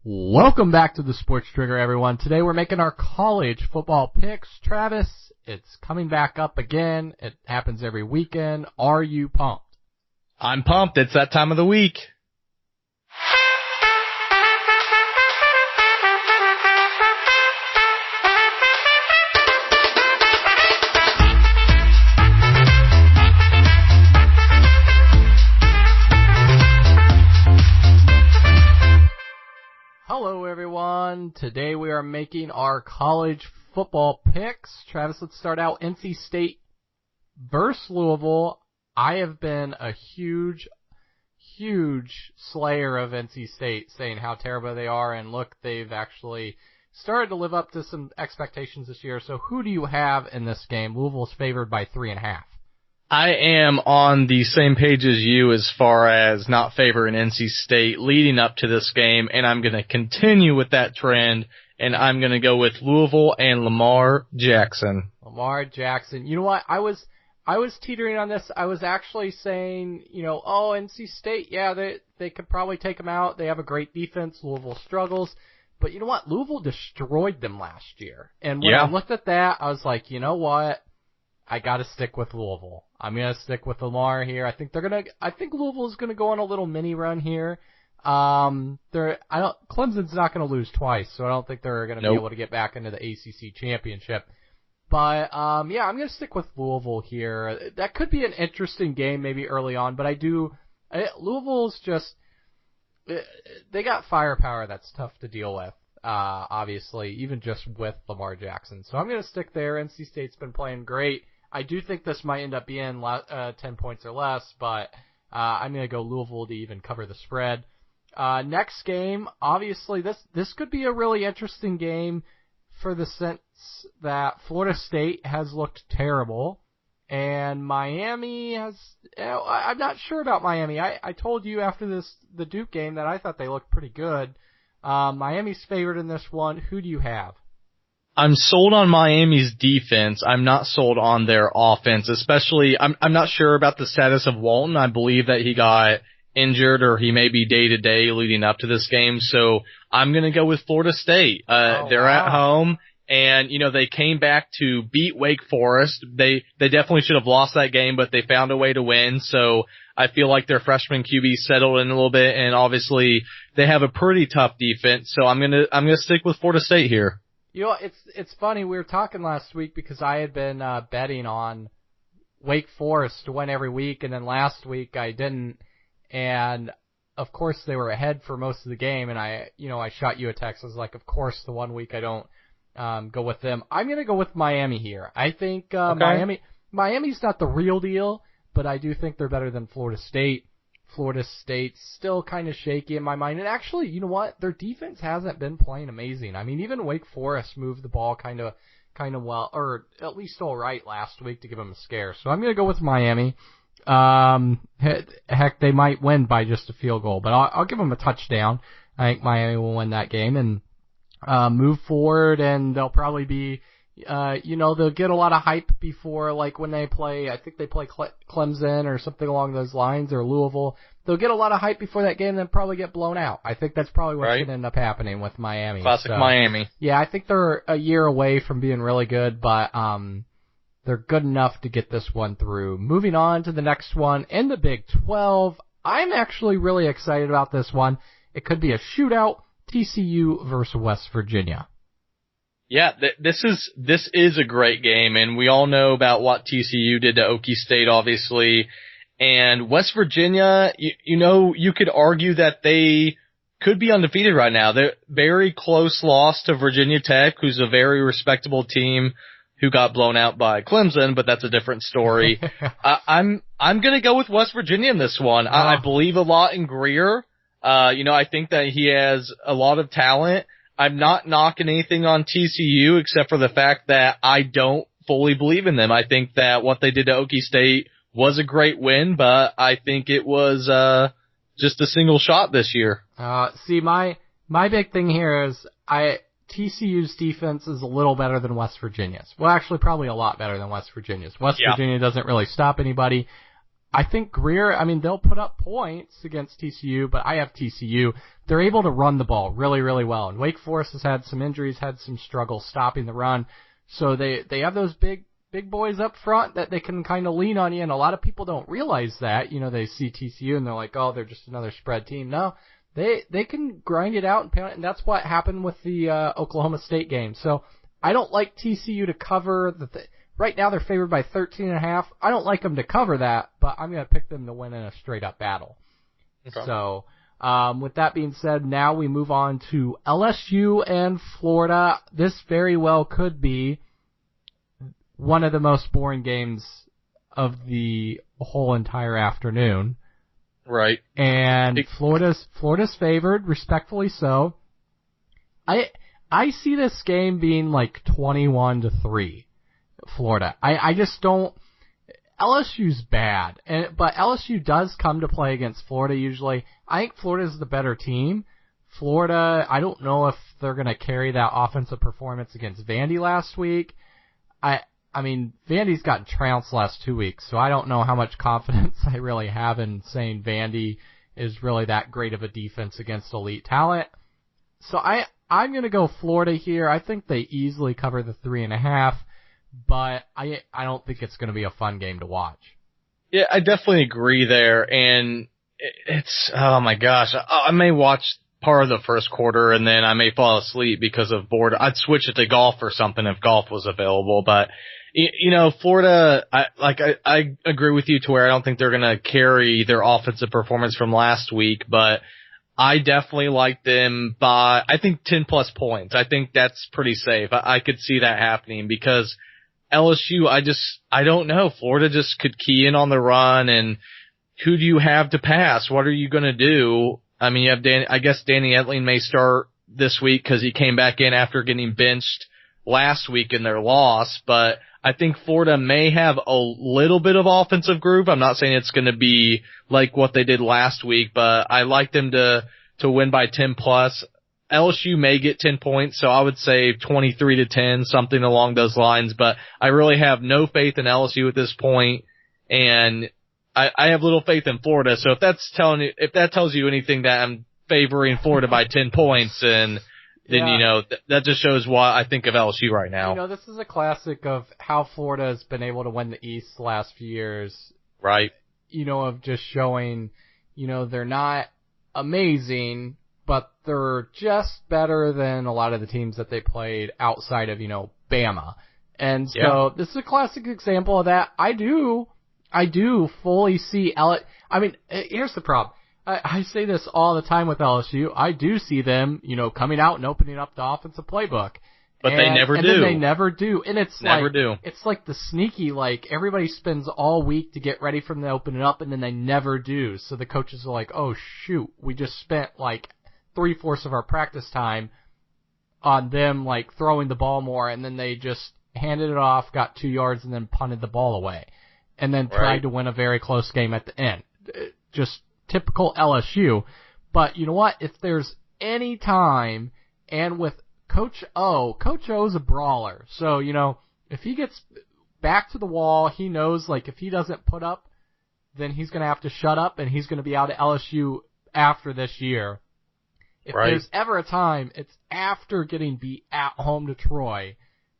Welcome back to the Sports Trigger, everyone. Today we're making our college football picks. Travis, it's coming back up again. It happens every weekend. Are you pumped? I'm pumped. It's that time of the week. Hello, everyone. Today we are making our college football picks. Travis, let's start out NC State versus Louisville. I have been a huge slayer of NC State, saying how terrible they are, and look, they've actually started to live up to some expectations this year. So who do you have in this game? Louisville's favored by 3.5. I am on the same page as you as far as not favoring NC State leading up to this game, and I'm going to continue with that trend, and I'm going to go with Louisville and Lamar Jackson. Lamar Jackson. You know what? I was teetering on this. I was actually saying, NC State, yeah, they could probably take them out. They have a great defense. Louisville struggles. But you know what? Louisville destroyed them last year. And when I looked at that, I was like, you know what? I got to stick with Louisville. I'm going to stick with Lamar here. I think Louisville is going to go on a little mini run here. Clemson's not going to lose twice, so I don't think they're going to be able to get back into the ACC championship. But, I'm going to stick with Louisville here. That could be an interesting game maybe early on, but Louisville's just, they got firepower that's tough to deal with, obviously, even just with Lamar Jackson. So I'm going to stick there. NC State's been playing great. I do think this might end up being 10 points or less, but I'm going to go Louisville to even cover the spread. Next game, obviously, this could be a really interesting game for the sense that Florida State has looked terrible, and Miami has. I'm not sure about Miami. I told you after the Duke game that I thought they looked pretty good. Miami's favored in this one. Who do you have? I'm sold on Miami's defense. I'm not sold on their offense, especially I'm not sure about the status of Walton. I believe that he got injured or he may be day-to-day leading up to this game. So I'm going to go with Florida State. They're at home, and, they came back to beat Wake Forest. They definitely should have lost that game, but they found a way to win. So I feel like their freshman QB settled in a little bit, and obviously they have a pretty tough defense. So I'm going to stick with Florida State here. It's funny. We were talking last week because I had been betting on Wake Forest to win every week, and then last week I didn't. And of course they were ahead for most of the game, and I shot you a text. I was like, of course the 1 week I don't go with them. I'm going to go with Miami here. I think Miami's not the real deal, but I do think they're better than Florida State. Florida State's still kind of shaky in my mind. And actually, you know what? Their defense hasn't been playing amazing. I mean, even Wake Forest moved the ball kind of well, or at least all right last week to give them a scare. So I'm going to go with Miami. Heck, they might win by just a field goal, but I'll give them a touchdown. I think Miami will win that game and move forward, and they'll probably be they'll get a lot of hype before, like when they play, I think they play Clemson or something along those lines, or Louisville. They'll get a lot of hype before that game and then probably get blown out. I think that's probably what's going to end up happening with Miami. Classic Miami. Yeah, I think they're a year away from being really good, but they're good enough to get this one through. Moving on to the next one in the Big 12. I'm actually really excited about this one. It could be a shootout, TCU versus West Virginia. Yeah, this is a great game, and we all know about what TCU did to Okie State, obviously. And West Virginia, you could argue that they could be undefeated right now. They're very close loss to Virginia Tech, who's a very respectable team who got blown out by Clemson, but that's a different story. I'm going to go with West Virginia in this one. I believe a lot in Greer. I think that he has a lot of talent. I'm not knocking anything on TCU except for the fact that I don't fully believe in them. I think that what they did to Okie State was a great win, but I think it was just a single shot this year. See, my big thing here is TCU's defense is a little better than West Virginia's. Well, actually, probably a lot better than West Virginia's. West Virginia doesn't really stop anybody. I think Greer, I mean, they'll put up points against TCU, but I have TCU. They're able to run the ball really, really well. And Wake Forest has had some injuries, had some struggles stopping the run. So they have those big boys up front that they can kind of lean on you. And a lot of people don't realize that. You know, they see TCU and they're like, oh, they're just another spread team. No, they can grind it out and pound it. And that's what happened with the Oklahoma State game. So I don't like TCU to cover right now they're favored by 13.5. I don't like them to cover that, but I'm going to pick them to win in a straight-up battle. Okay. So, with that being said, now we move on to LSU and Florida. This very well could be one of the most boring games of the whole entire afternoon. Right. And Florida's favored, respectfully so. I see this game being like 21-3. Florida. I just don't. LSU's bad, but LSU does come to play against Florida usually. I think Florida's the better team. Florida, I don't know if they're going to carry that offensive performance against Vandy last week. I mean, Vandy's gotten trounced the last 2 weeks, so I don't know how much confidence I really have in saying Vandy is really that great of a defense against elite talent. So I'm going to go Florida here. I think they easily cover the 3.5. But I don't think it's going to be a fun game to watch. Yeah, I definitely agree there. And it's, oh my gosh, I may watch part of the first quarter and then I may fall asleep because of boredom. I'd switch it to golf or something if golf was available. But, you know, Florida, I agree with you to where I don't think they're going to carry their offensive performance from last week, but I definitely like them by, I think 10 plus points. I think that's pretty safe. I could see that happening because LSU, I don't know. Florida just could key in on the run, and who do you have to pass? What are you going to do? I mean, you have I guess Danny Etling may start this week because he came back in after getting benched last week in their loss, but I think Florida may have a little bit of offensive groove. I'm not saying it's going to be like what they did last week, but I like them to win by 10 plus. LSU may get 10 points, so I would say 23-10, something along those lines, but I really have no faith in LSU at this point, and I have little faith in Florida, so if that tells you anything that I'm favoring Florida by 10 points, then you know, that just shows what I think of LSU right now. You know, this is a classic of how Florida has been able to win the East the last few years. Right. You know, of just showing, you know, they're not amazing, but they're just better than a lot of the teams that they played outside of, you know, Bama. And so this is a classic example of that. I do fully see I mean, here's the problem. I say this all the time with LSU. I do see them, you know, coming out and opening up the offensive playbook. But they never do. Then they never do. And it's It's like the sneaky, like, everybody spends all week to get ready for them to open it up, and then they never do. So the coaches are like, oh, shoot, we just spent, like, 3/4 of our practice time on them, like, throwing the ball more, and then they just handed it off, got 2 yards, and then punted the ball away. And then tried to win a very close game at the end. Just typical LSU. But you know what? If there's any time, and with Coach O's a brawler. So, you know, if he gets back to the wall, he knows, like, if he doesn't put up, then he's going to have to shut up, and he's going to be out of LSU after this year. If there's ever a time, it's after getting beat at home to Troy.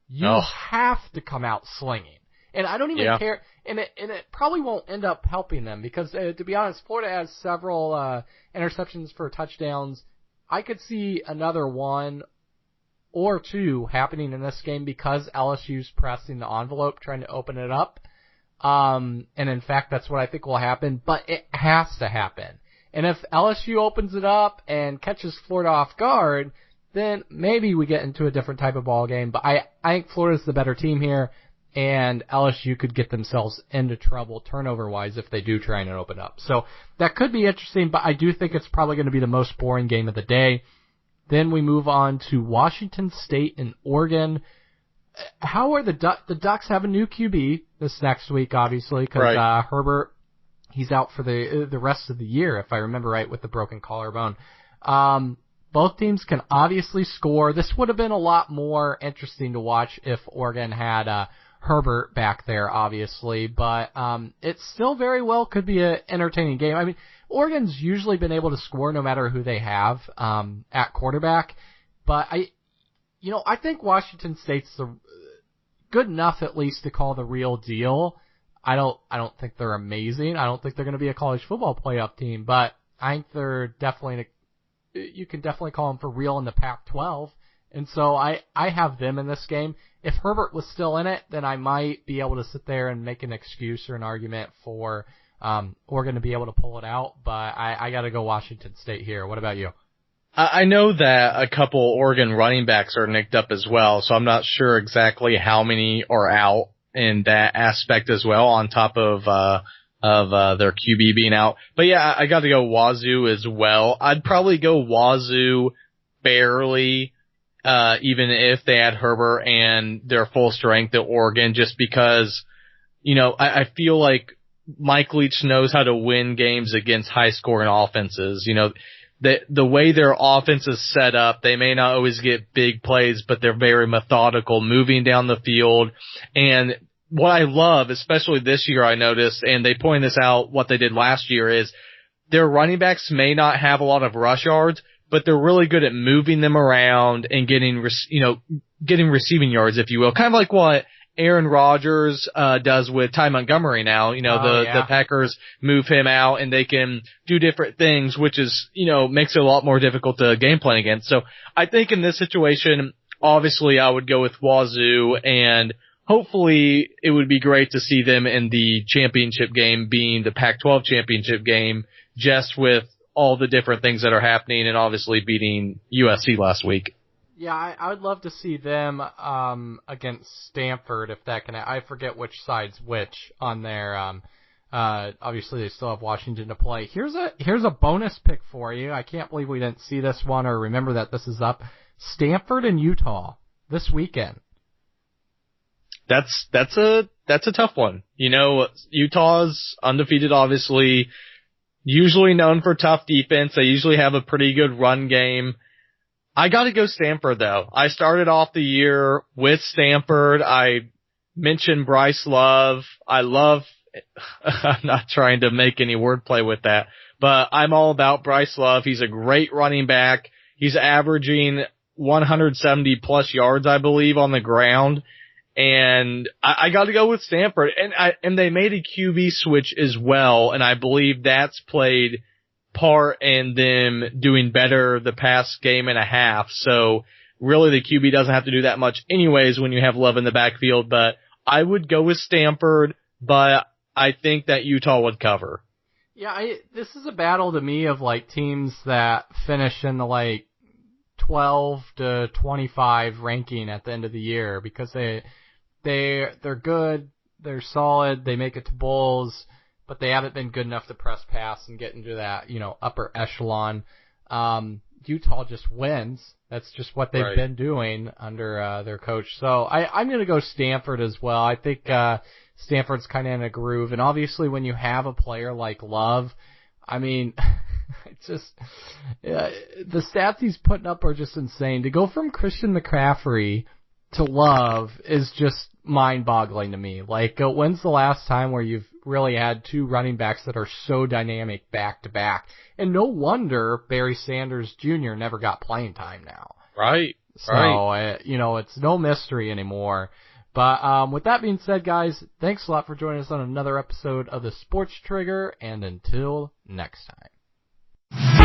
You have to come out slinging. And I don't even care. And it probably won't end up helping them because, to be honest, Florida has several interceptions for touchdowns. I could see another 1 or 2 happening in this game because LSU's pressing the envelope, trying to open it up. And in fact, that's what I think will happen. But it has to happen. And if LSU opens it up and catches Florida off guard, then maybe we get into a different type of ball game. But I think Florida's the better team here, and LSU could get themselves into trouble turnover-wise if they do try and open up. So that could be interesting, but I do think it's probably going to be the most boring game of the day. Then we move on to Washington State and Oregon. How are the Ducks have a new QB this next week, obviously, because Herbert, he's out for the rest of the year, if I remember right, with the broken collarbone. Both teams can obviously score. This would have been a lot more interesting to watch if Oregon had Herbert back there, obviously, but it still very well could be an entertaining game. I mean, Oregon's usually been able to score no matter who they have at quarterback, but I think Washington State's good enough at least to call the real deal. I don't think they're amazing. I don't think they're going to be a college football playoff team, but I think they're definitely you can definitely call them for real in the Pac-12. And so I have them in this game. If Herbert was still in it, then I might be able to sit there and make an excuse or an argument for Oregon to be able to pull it out. But I got to go Washington State here. What about you? I know that a couple Oregon running backs are nicked up as well, so I'm not sure exactly how many are out in that aspect as well, on top of their QB being out. But yeah, I got to go Wazoo as well. I'd probably go Wazoo barely, even if they had Herbert and their full strength at Oregon, just because, I feel like Mike Leach knows how to win games against high scoring offenses. The way their offense is set up, they may not always get big plays, but they're very methodical, moving down the field. And what I love, especially this year, I noticed, and they pointed this out, what they did last year, is their running backs may not have a lot of rush yards, but they're really good at moving them around and getting receiving yards, if you will. Kind of like what Aaron Rodgers does with Ty Montgomery now. The Packers move him out and they can do different things, which is, makes it a lot more difficult to game plan against. So I think in this situation, obviously I would go with Wazoo, and hopefully it would be great to see them in the championship game, being the Pac-12 championship game, just with all the different things that are happening, and obviously beating USC last week. Yeah, I would love to see them against Stanford, if that can. I forget which side's which on their. Obviously, they still have Washington to play. Here's a bonus pick for you. I can't believe we didn't see this one or remember that this is up. Stanford and Utah this weekend. That's a tough one. Utah's undefeated, obviously. Usually known for tough defense. They usually have a pretty good run game. I gotta go Stanford though. I started off the year with Stanford. I mentioned Bryce Love. I'm not trying to make any wordplay with that, but I'm all about Bryce Love. He's a great running back. He's averaging 170 plus yards, I believe, on the ground. And I gotta go with Stanford. And they made a QB switch as well, and I believe that's played part in them doing better the past game and a half. So really the QB doesn't have to do that much anyways when you have Love in the backfield, but I would go with Stanford, but I think that Utah would cover. Yeah, this is a battle to me of like teams that finish in the like 12 to 25 ranking at the end of the year, because they're good, they're solid, they make it to bowls, but they haven't been good enough to press pass and get into that, upper echelon. Utah just wins. That's just what they've been doing under their coach. So I'm going to go Stanford as well. I think Stanford's kind of in a groove. And obviously when you have a player like Love, I mean, it's just the stats he's putting up are just insane. To go from Christian McCaffrey to Love is just mind-boggling to me. Like, when's the last time where you've really had two running backs that are so dynamic back-to-back? And no wonder Barry Sanders Jr. never got playing time now. Right. So, it's no mystery anymore. But with that being said, guys, thanks a lot for joining us on another episode of the Sports Trigger, and until next time.